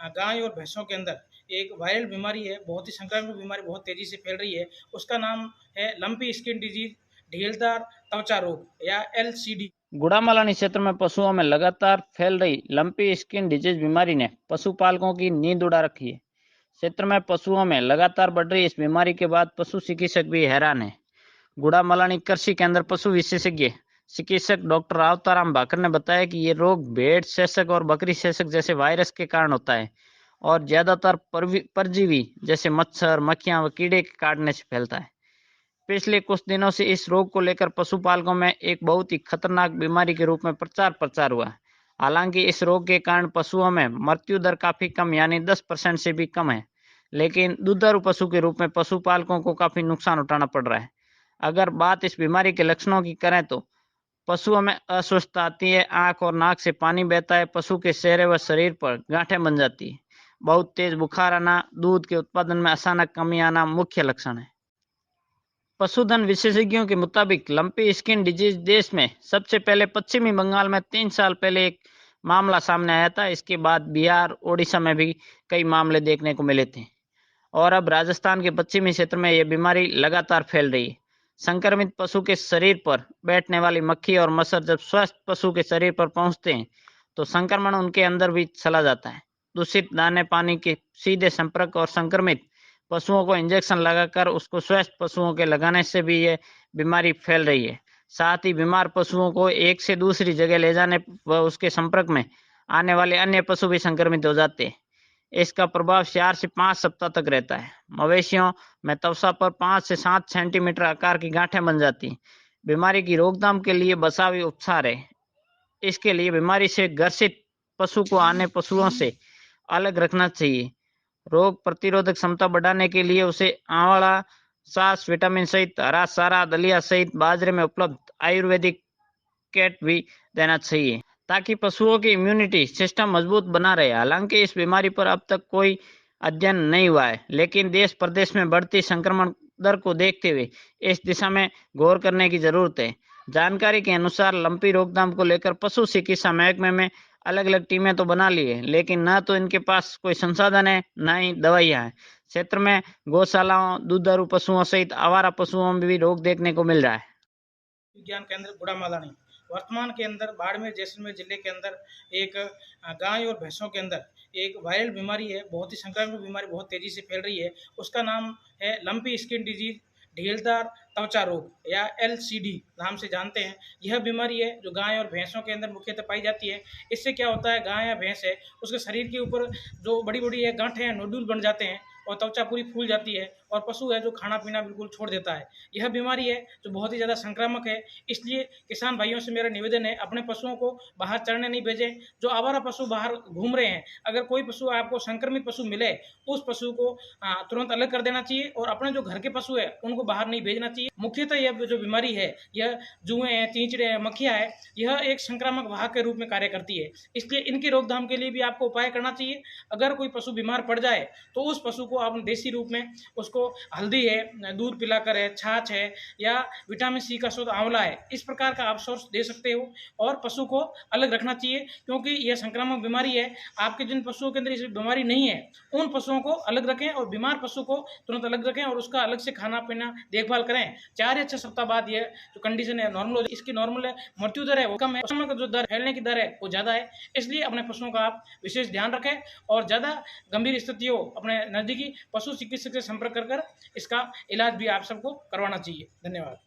गाय और भैंसों के अंदर एक वायरल बीमारी है, बहुत ही संक्रामक बीमारी बहुत तेज़ी से फैल रही है। उसका नाम है लंपी स्किन डिजीज़, ढीलदार त्वचा रोग या एलसीडी। गुड़ामालानी क्षेत्र में पशुओं में लगातार फैल रही लंपी स्किन डिजीज बीमारी ने पशुपालकों की नींद उड़ा रखी है। क्षेत्र में पशुओं में लगातार बढ़ रही इस बीमारी के बाद पशु चिकित्सक भी हैरान है। गुड़ामालानी कृषि केंद्र पशु विशेषज्ञ चिकित्सक डॉक्टर अवताराम भाकर ने बताया कि ये रोग भेड़ चेचक और बकरी चेचक जैसे वायरस के कारण होता है और ज्यादातर परजीवी जैसे मच्छर, मक्खियां व कीड़े के काटने से फैलता है। पिछले कुछ दिनों से इस रोग को लेकर पशुपालकों में एक बहुत ही खतरनाक बीमारी के रूप में प्रचार प्रसार हुआ है। हालांकि इस रोग के कारण पशुओं में मृत्यु दर काफी कम यानी 10% से भी कम है, लेकिन दुधारू पशु के रूप में पशुपालकों को काफी नुकसान उठाना पड़ रहा है। अगर बात इस बीमारी के लक्षणों की करें तो पशुओं में अस्वस्थता आती है, आंख और नाक से पानी बहता है, पशु के चेहरे व शरीर पर गांठें बन जाती है, बहुत तेज बुखार आना, दूध के उत्पादन में अचानक कमी आना मुख्य लक्षण है। पशुधन विशेषज्ञों के मुताबिक लंपी स्किन डिजीज देश में सबसे पहले पश्चिमी बंगाल में 3 साल पहले एक मामला सामने आया था। इसके बाद बिहार, ओडिशा में भी कई मामले देखने को मिले थे और अब राजस्थान के पश्चिमी क्षेत्र में यह बीमारी लगातार फैल रही है। संक्रमित पशु के शरीर पर बैठने वाली मक्खी और मच्छर जब स्वस्थ पशु के शरीर पर पहुंचते हैं तो संक्रमण उनके अंदर भी चला जाता है। दूषित दाने पानी के सीधे संपर्क और संक्रमित पशुओं को इंजेक्शन लगाकर उसको स्वस्थ पशुओं के लगाने से भी ये बीमारी फैल रही है। साथ ही बीमार पशुओं को एक से दूसरी जगह ले जाने व उसके संपर्क में आने वाले अन्य पशु भी संक्रमित हो जाते हैं। इसका प्रभाव 4 से 5 सप्ताह तक रहता है। मवेशियों में त्वचा पर 5 से 7 सेंटीमीटर आकार की गांठें बन जाती हैं। बीमारी की रोकथाम के लिए बचावी उपचार है। इसके लिए बीमारी से ग्रसित पशु को अन्य पशुओं से अलग रखना चाहिए। रोग प्रतिरोधक क्षमता बढ़ाने के लिए उसे आंवला, सास, विटामिन सहित हरा चारा, दलिया सहित बाजरे में उपलब्ध आयुर्वेदिक कैट भी देना चाहिए ताकि पशुओं की इम्यूनिटी सिस्टम मजबूत बना रहे। हालांकि इस बीमारी पर अब तक कोई अध्ययन नहीं हुआ है, लेकिन देश प्रदेश में बढ़ती संक्रमण दर को देखते हुए इस दिशा में गौर करने की जरूरत है। जानकारी के अनुसार लंपी रोकथाम को लेकर पशु चिकित्सा महकमे में अलग अलग टीमें तो बना ली है, लेकिन न तो इनके पास कोई संसाधन है, न ही दवाइयां हैं। क्षेत्र में गौशालाओं, दुधारू पशुओं सहित आवारा पशुओं में भी रोग देखने को मिल रहा है। विज्ञान केंद्र गुड़ामालानी वर्तमान के अंदर बाड़मेर जैसलमेर जिले के अंदर एक गाय और भैंसों के अंदर एक वायरल बीमारी है, बहुत ही संक्रामक बीमारी बहुत तेज़ी से फैल रही है। उसका नाम है लंपी स्किन डिजीज, ढीलदार त्वचा रोग या एलसीडी नाम से जानते हैं। यह बीमारी है जो गाय और भैंसों के अंदर मुख्यतः पाई जाती है। इससे क्या होता है, गाय या भैंस है उसके शरीर के ऊपर जो बड़ी बड़ी है गांठें हैं, नोड्यूल बन जाते हैं और त्वचा पूरी फूल जाती है और पशु है जो खाना पीना बिल्कुल छोड़ देता है। यह बीमारी है जो बहुत ही ज़्यादा संक्रामक है। इसलिए किसान भाइयों से मेरा निवेदन है, अपने पशुओं को बाहर चरने नहीं भेजें। जो आवारा पशु बाहर घूम रहे हैं, अगर कोई पशु आपको संक्रमित पशु मिले उस पशु को तुरंत अलग कर देना चाहिए और अपने जो घर के पशु है उनको बाहर नहीं भेजना चाहिए। मुख्यतः यह जो बीमारी है यह जुएँ हैं, चींचड़े हैं, मक्खियाँ हैं, यह एक संक्रामक वाहक के रूप में कार्य करती है। इसलिए इनकी रोकथाम के लिए भी आपको उपाय करना चाहिए। अगर कोई पशु बीमार पड़ जाए तो उस पशु को आप देसी रूप में उसको हल्दी है, दूध पिलाकर है, छाछ है या विटामिन सी का स्रोत आंवला है, इस प्रकार का आप सोर्स दे सकते हो और पशु को अलग रखना चाहिए क्योंकि यह संक्रामक बीमारी है। आपके जिन पशुओं के अंदर इस बीमारी नहीं है उन पशुओं को अलग रखें और बीमार पशु को तुरंत अलग रखें और उसका अलग से खाना पीना देखभाल करें। 4 या 6 सप्ताह बाद ये जो कंडीशन है नॉर्मल हो जाए। इसकी नॉर्मल मृत्यु दर है वो कम है, पशुओं का जो दर फैलने की दर है वो ज़्यादा है। इसलिए अपने पशुओं का आप विशेष ध्यान रखें और ज़्यादा गंभीर स्थिति हो अपने नज़दीकी पशु चिकित्सक से संपर्क कर इसका इलाज भी आप सबको करवाना चाहिए। धन्यवाद।